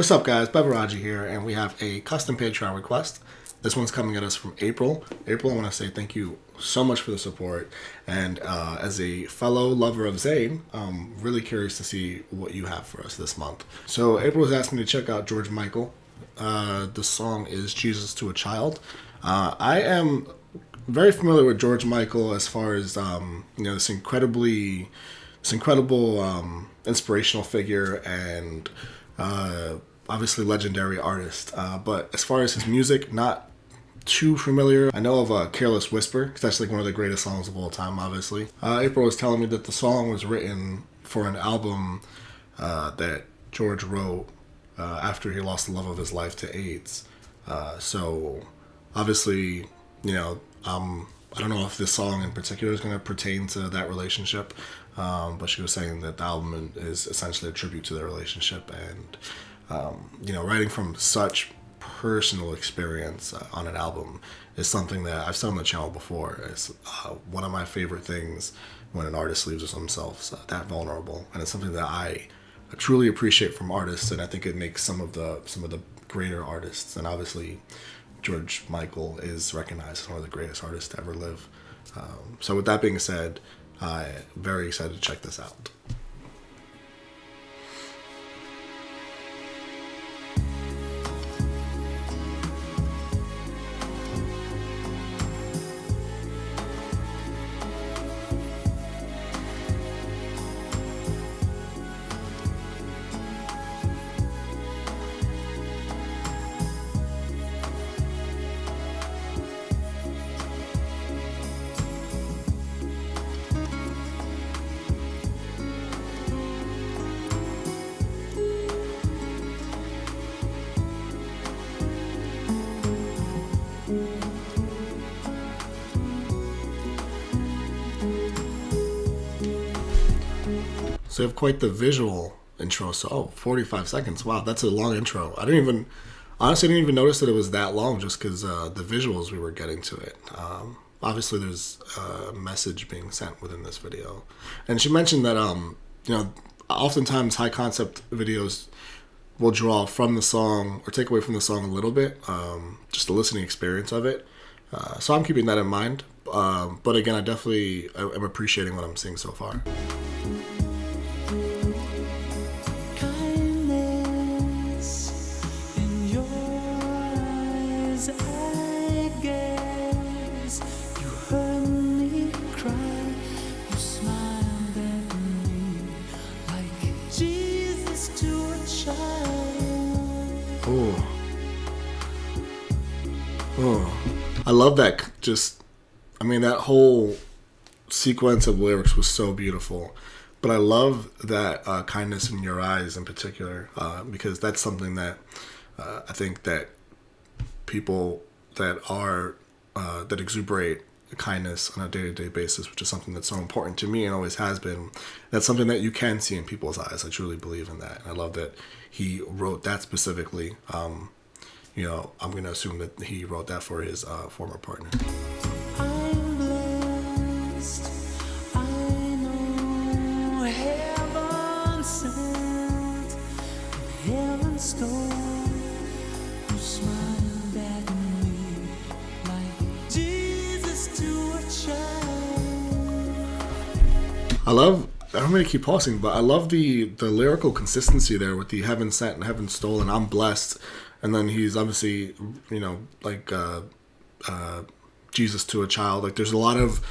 What's up, guys? Beveraji here, and we have a custom Patreon request. This one's coming at us from April. April, I want to say thank you so much for the support. And as a fellow lover of Zayn, I'm really curious to see what you have for us this month. So April was asking me to check out George Michael. The song is Jesus to a Child. I am very familiar with George Michael as far as this incredible inspirational figure and obviously legendary artist. But as far as his music, not too familiar. I know of Careless Whisper, because that's like one of the greatest songs of all time, obviously. April was telling me that the song was written for an album that George wrote after he lost the love of his life to AIDS. So obviously, I don't know if this song in particular is going to pertain to that relationship, but she was saying that the album is essentially a tribute to their relationship, and writing from such personal experience on an album is something that I've said on the channel before. It's one of my favorite things when an artist leaves themselves that vulnerable, and it's something that I truly appreciate from artists, and I think it makes some of the greater artists, and obviously George Michael is recognized as one of the greatest artists to ever live. So with that being said, I'm very excited to check this out. So you have quite the visual intro. So 45 seconds. Wow, that's a long intro. I didn't even notice that it was that long, just because the visuals we were getting to it. Obviously, there's a message being sent within this video. And she mentioned that oftentimes high concept videos will draw from the song or take away from the song a little bit, just the listening experience of it. So I'm keeping that in mind. But again, I definitely am appreciating what I'm seeing so far. I love that. That whole sequence of lyrics was so beautiful. But I love that kindness in your eyes in particular, because that's something that I think that people that exuberate kindness on a day-to-day basis, which is something that's so important to me and always has been, that's something that you can see in people's eyes. I truly believe in that. And I love that he wrote that specifically. I'm going to assume that he wrote that for his former partner. I'm blessed. I know heaven sent, heaven stole, who smiled at me like Jesus to a child. I'm going to keep pausing, but I love the lyrical consistency there with the heaven sent and heaven stole, and I'm blessed. And then he's obviously, Jesus to a child. Like, there's a lot of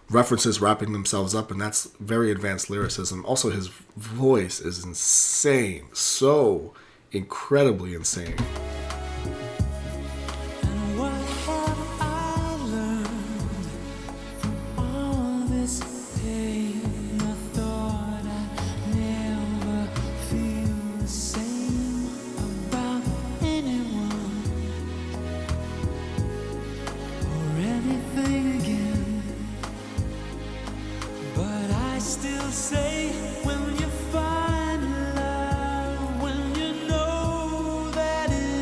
references wrapping themselves up, and that's very advanced lyricism. Also, his voice is insane. So incredibly insane. And what have I learned from all this pain? I thought I'd never feel the same about anyone or anything again. But I still say, when you find love, when you know that it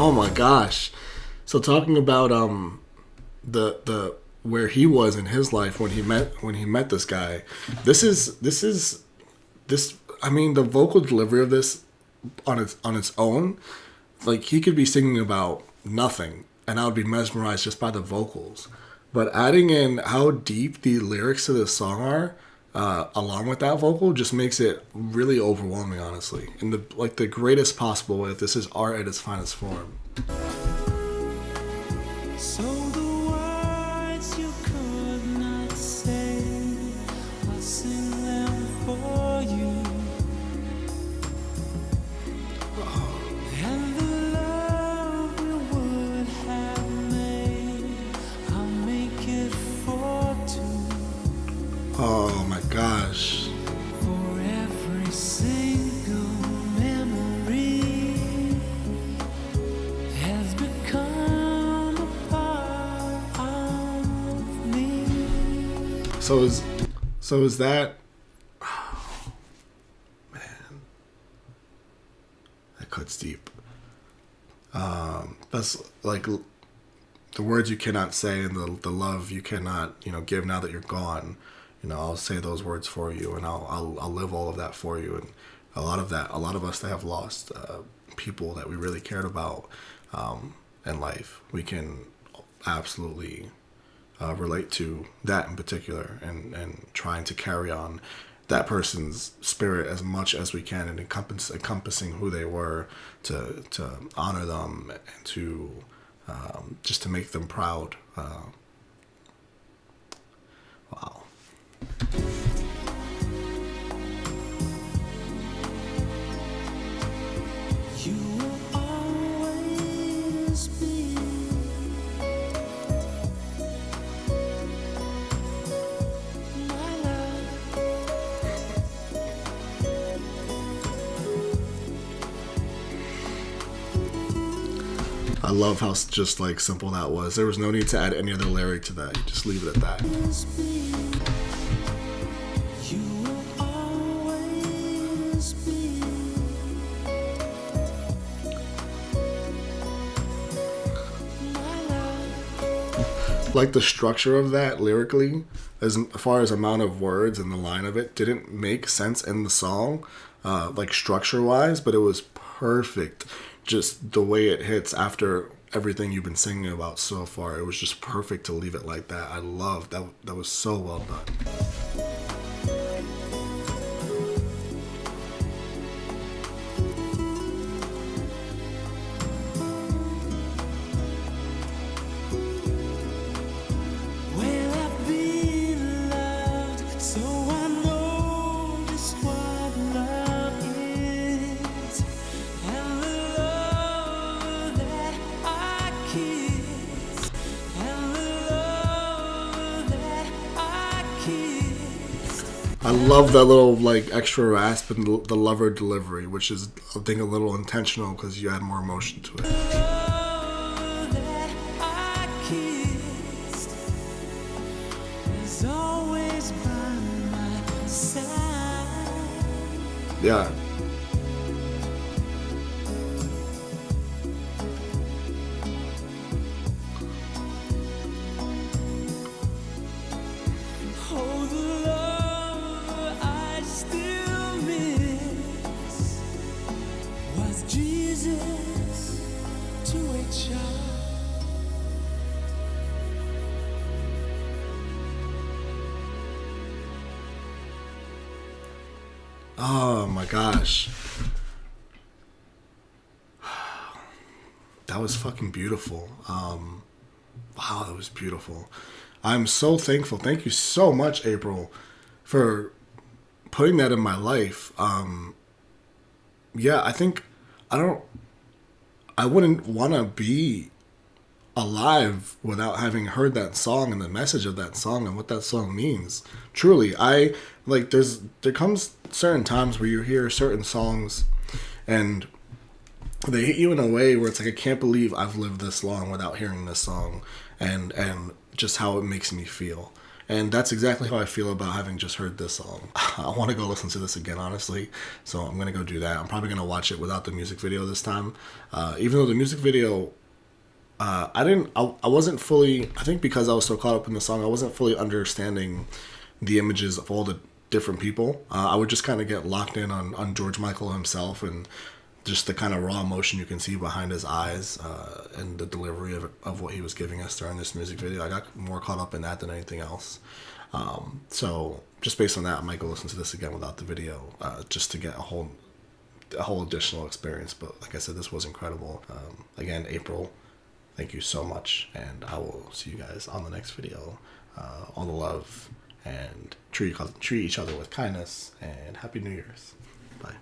Oh my gosh. So talking about the where he was in his life when he met this guy. This I mean the vocal delivery of this on its own, like he could be singing about nothing and I would be mesmerized just by the vocals. But adding in how deep the lyrics to this song are, along with that vocal, just makes it really overwhelming, honestly. In the greatest possible way. This is art at its finest form. So the words you could not say, I'll sing them for you. And the love we would have made, I'll make it for two. Oh my gosh. For every single memory has become a part of me. So is that? Oh, man, that cuts deep. That's like the words you cannot say and the love you cannot give now that you're gone. I'll say those words for you, and I'll live all of that for you. And a lot of us that have lost people that we really cared about in life, we can absolutely relate to that in particular, and trying to carry on that person's spirit as much as we can, and encompassing who they were, to honor them and to just to make them proud. Wow. You will always be my love. I love how just like simple that was. There was no need to add any other lyric to that. You just leave it at that. You will always be my love. Like the structure of that lyrically, as far as amount of words and the line of it, didn't make sense in the song, like structure wise, but it was perfect. Just the way it hits after everything you've been singing about so far, it was just perfect to leave it like that. I love that. That was so well done. Well, I've been loved, so I know just what love is. And the love that I kiss, and the love that I kiss. I love that little like extra rasp and the lover delivery, which is I think a little intentional because you add more emotion to it. Love that I kissed is always by my side. Yeah. Oh, the love I still miss was Jesus to a child. Oh my gosh. That was fucking beautiful. Wow, that was beautiful. I'm so thankful. Thank you so much, April, for putting that in my life. Yeah, I think I wouldn't want to be alive without having heard that song and the message of that song and what that song means. Truly, I like there comes certain times where you hear certain songs and they hit you in a way where it's like, I can't believe I've lived this long without hearing this song and just how it makes me feel. And that's exactly how I feel about having just heard this song. I want to go listen to this again, honestly. So I'm going to go do that. I'm probably going to watch it without the music video this time. Even though the music video, I wasn't fully, I think because I was so caught up in the song, I wasn't fully understanding the images of all the different people. I would just kind of get locked in on George Michael himself and just the kind of raw emotion you can see behind his eyes and the delivery of what he was giving us during this music video. I got more caught up in that than anything else. So just based on that, I might go listen to this again without the video just to get a whole additional experience. But like I said, this was incredible. Again, April, thank you so much, and I will see you guys on the next video. All the love, and treat each other with kindness, and Happy New Year's. Bye.